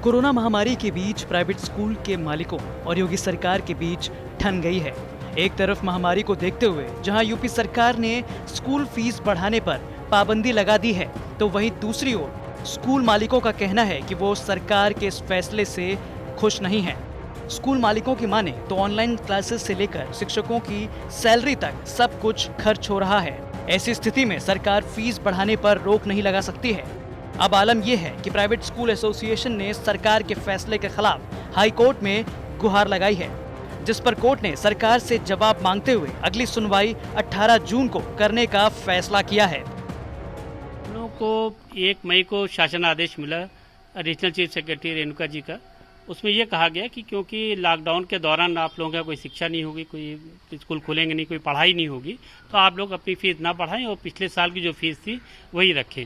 Corona महामारी के बीच private school के मालिकों और योगी सरकार के बीच ठन गई है। एक तरफ महामारी को देखते हुए जहां यूपी सरकार ने स्कूल फीस बढ़ाने पर पाबंदी लगा दी है, तो वहीं दूसरी ओर स्कूल मालिकों का कहना है कि वो सरकार के इस फैसले से खुश नहीं है। स्कूल मालिकों की माने तो ऑनलाइन क्लासेस से लेकर शिक्षकों की सैलरी तक सब कुछ खर्च हो रहा है। ऐसी स्थिति में सरकार फीस बढ़ाने पर रोक नहीं लगा सकती है। अब आलम यह है कि प्राइवेट स्कूल एसोसिएशन ने सरकार के फैसले के खिलाफ हाई कोर्ट में गुहार लगाई है, जिस पर कोर्ट ने सरकार से जवाब मांगते हुए अगली सुनवाई 18 जून को करने का फैसला किया है। हम लोगों को 1 मई को शासन आदेश मिला additional chief secretary Renuka ji का। उसमें यह कहा गया कि क्योंकि लॉकडाउन के दौरान आप लोगों का कोई शिक्षा नहीं होगी, कोई स्कूल खुलेंगे नहीं, कोई पढ़ाई नहीं होगी, तो आप लोग अपनी फीस ना बढ़ाएं और पिछले साल की जो फीस थी वही रखें।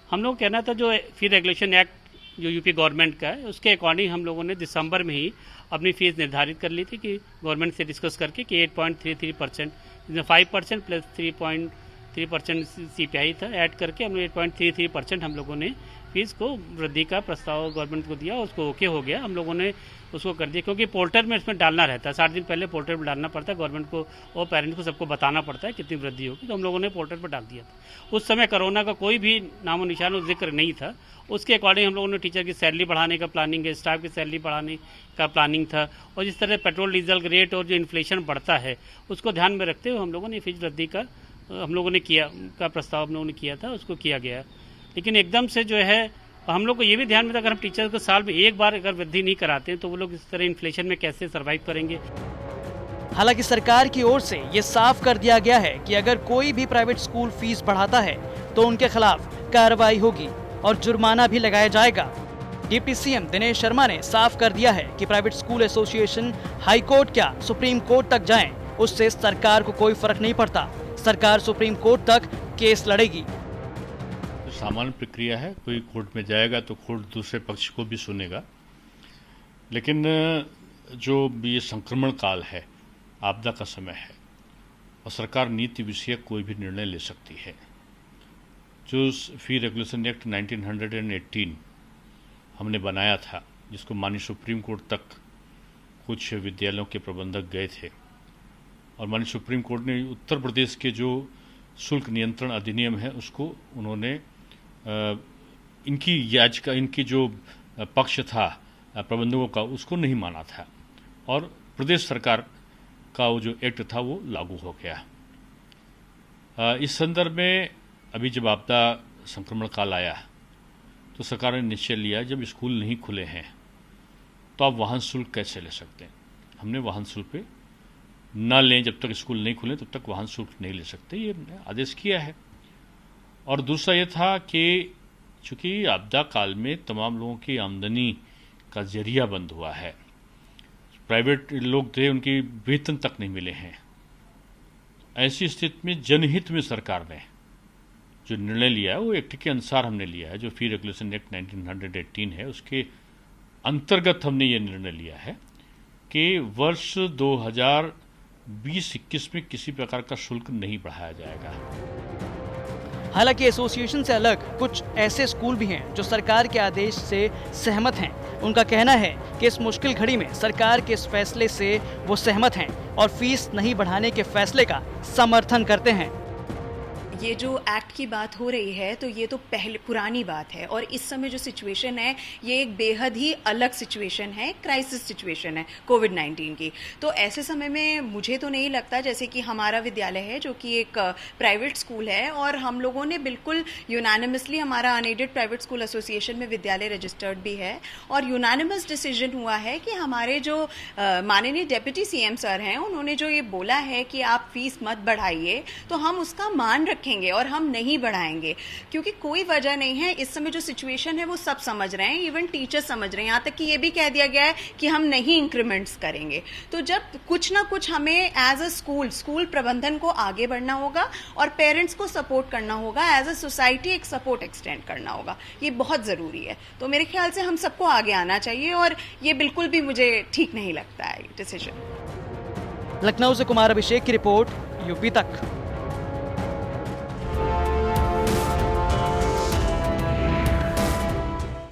हम लोग कहना था जो फी रेगुलेशन एक्ट जो यूपी गवर्नमेंट का है, उसके अकॉर्डिंग हम लोगों ने दिसंबर में ही अपनी फीस निर्धारित कर ली थी कि गवर्नमेंट से डिस्कस करके कि 8.33%, 5% प्लस 3.3% CPI था, ऐड करके हमने 8.33% हम लोगों ने फीस को वृद्धि का प्रस्ताव गवर्नमेंट को दिया। उसको ओके हो गया, हम लोगों ने उसको कर दिया, क्योंकि पोर्टल में इसमें डालना रहता है। 60 दिन पहले पोर्टल में डालना पड़ता है, गवर्नमेंट को और पेरेंट्स को सबको बताना पड़ता है कितनी वृद्धि होगी। तो हम लोगों ने पोर्टल पर डाल दिया था। उस समय कोरोना का कोई भी नामो निशान और जिक्र नहीं था। उसके अकॉर्डिंग हम लोगों ने टीचर की सैलरी बढ़ाने का प्लानिंग है, स्टाफ की सैलरी बढ़ाने का प्लानिंग था, और जिस तरह पेट्रोल डीजल का रेट और जो इन्फ्लेशन बढ़ता है उसको ध्यान में रखते हुए हम लोगों ने फीस वृद्धि का हम लोगों ने किया का प्रस्ताव हम लोगों ने किया था, उसको किया गया। लेकिन एकदम से जो है हम लोग को ये भी ध्यान में था, अगर हम टीचर्स को साल में एक बार अगर वृद्धि नहीं कराते हैं तो वो लोग इस तरह इन्फ्लेशन में कैसे सर्वाइव करेंगे। हालांकि सरकार की ओर से ये साफ कर दिया गया है कि अगर कोई भी प्राइवेट स्कूल फीस बढ़ाता है तो उनके खिलाफ कार्रवाई होगी और जुर्माना भी लगाया जाएगा। डिप्टी सीएम दिनेश शर्मा ने साफ कर दिया है कि private school association high court क्या सुप्रीम कोर्ट तक जाएं, उससे सरकार को कोई फर्क नहीं पड़ता। सरकार सुप्रीम कोर्ट तक केस लड़ेगी। सामान्य प्रक्रिया है, कोई कोर्ट में जाएगा तो कोर्ट दूसरे पक्ष को भी सुनेगा। लेकिन जो ये संक्रमण काल है, आपदा का समय है, और सरकार नीति विषयक कोई भी निर्णय ले सकती है। जो फी रेगुलेशन एक्ट 1918 हमने बनाया था, जिसको माननीय सुप्रीम कोर्ट तक कुछ विद्यालयों के प्रबंधक गए थे, और माननीय सुप्रीम कोर्ट ने उत्तर प्रदेश के जो शुल्क नियंत्रण अधिनियम है उसको उन्होंने इनकी याचिका, इनकी जो पक्ष था प्रबंधकों का, उसको नहीं माना था, और प्रदेश सरकार का वो जो एक्ट था वो लागू हो गया। इस संदर्भ में अभी जब आपदा संक्रमण काल आया तो सरकार ने निश्चय लिया, जब स्कूल नहीं खुले हैं तो आप वाहन शुल्क कैसे ले सकते हैं। हमने वाहन शुल्क पे न लें, जब तक स्कूल नहीं खुले तब तक वाहन शुल्क नहीं ले सकते, ये आदेश किया है। और दूसरा ये था कि चूंकि आपदा काल में तमाम लोगों की आमदनी का जरिया बंद हुआ है, प्राइवेट लोग थे, उनकी वेतन तक नहीं मिले हैं। ऐसी स्थिति में जनहित में सरकार ने जो निर्णय लिया है वो एक्ट के अनुसार हमने लिया है। जो फी रेगुलेशन एक्ट 1918 है उसके अंतर्गत हमने ये निर्णय लिया है कि वर्ष 2020-21 में किसी प्रकार का शुल्क नहीं बढ़ाया जाएगा। हालांकि एसोसिएशन से अलग कुछ ऐसे स्कूल भी हैं जो सरकार के आदेश से सहमत हैं। उनका कहना है कि इस मुश्किल घड़ी में सरकार के इस फैसले से वो सहमत हैं और फीस नहीं बढ़ाने के फैसले का समर्थन करते हैं। ये जो एक्ट की बात हो रही है तो ये तो पहले पुरानी बात है, और इस समय जो सिचुएशन है ये एक बेहद ही अलग सिचुएशन है, क्राइसिस सिचुएशन है कोविड-19 की। तो ऐसे समय में मुझे तो नहीं लगता, जैसे कि हमारा विद्यालय है जो कि एक प्राइवेट स्कूल है, और हम लोगों ने बिल्कुल यूनानिमसली, हमारा अनएडेड प्राइवेट स्कूल एसोसिएशन में विद्यालय रजिस्टर्ड भी है, और यूनानिमस डिसीजन हुआ है कि हमारे जो माननीय डेप्यूटी सीएम सर हैं, उन्होंने जो ये बोला है कि आप फीस मत बढ़ाइए, तो हम उसका मान रखेंगे और हम नहीं बढ़ाएंगे, क्योंकि कोई वजह नहीं है। इस समय जो सिचुएशन है वो सब समझ रहे हैं, इवन टीचर्स समझ रहे हैं, यहाँ तक कि ये भी कह दिया गया है कि हम नहीं इंक्रीमेंट्स करेंगे। तो जब कुछ ना कुछ हमें एज अ स्कूल प्रबंधन को आगे बढ़ना होगा और पेरेंट्स को सपोर्ट करना होगा, एज अ सोसाइटी एक सपोर्ट एक्सटेंड करना होगा, ये बहुत जरूरी है। तो मेरे ख्याल से हम सबको आगे आना चाहिए, और ये बिल्कुल भी मुझे ठीक नहीं लगता है डिसीजन। लखनऊ से कुमार अभिषेक की रिपोर्ट, यूपी तक।